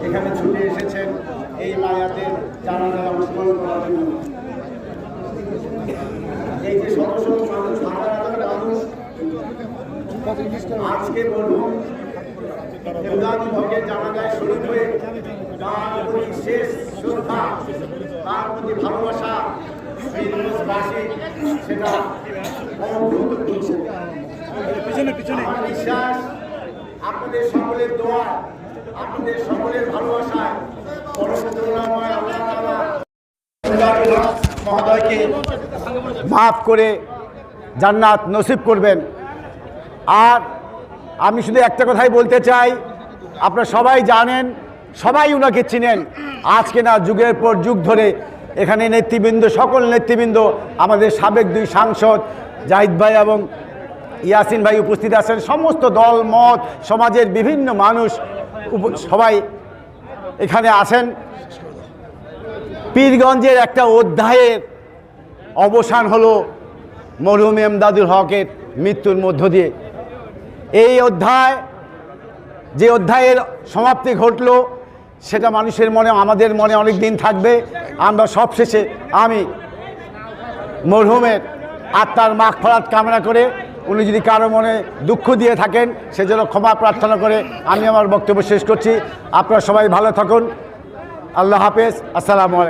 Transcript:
এখানে ছুটে এসেছেন এই মায়াতের জানাজায় অংশগ্রহণ করার জন্য। এই যে শত শত মানুষ, হাজার হাজার মানুষ আজকে বলুন দেবদানি ভগের জানাজায় শরীর হয়ে তার প্রতি শেষ শ্রদ্ধা, তার প্রতি ভালোবাসা বাসী সেটা অনুভূত করছে। আমার বিশ্বাস আপনাদের সকলের দোয়া, আপনাদের সকলের ভালোবাসায় পরমকরুণাময় আল্লাহ তাআলা মহোদয়কে মাফ করে জান্নাত নসিব করবেন। আর আমি শুধু একটা কথাই বলতে চাই, আপনারা সবাই জানেন, সবাই ওনাকে চিনেন। আজকে না, যুগের পর যুগ ধরে এখানে নেতৃবৃন্দ, সকল নেতৃবৃন্দ, আমাদের সাবেক দুই সাংসদ জাহিদ ভাই এবং ইয়াসিন ভাই উপস্থিত আছেন, সমস্ত দল মত, সমাজের বিভিন্ন মানুষ সবাই এখানে আছেন। পীরগঞ্জের একটা অধ্যায়ের অবসান হলো মরহুম এমদাদুল হকের মৃত্যুর মধ্য দিয়ে। এই অধ্যায়, যে অধ্যায়ের সমাপ্তি ঘটল, সেটা মানুষের মনে, আমাদের মনে অনেক দিন থাকবে। আমরা সবশেষে আমি মরহুমের আত্মার মাগফিরাত কামনা করে, উনি যদি কারো মনে দুঃখ দিয়ে থাকেন সেজন্য ক্ষমা প্রার্থনা করে আমি আমার বক্তব্য শেষ করছি। আপনারা সবাই ভালো থাকুন। আল্লাহ হাফেজ। আসসালামু আলাইকুম।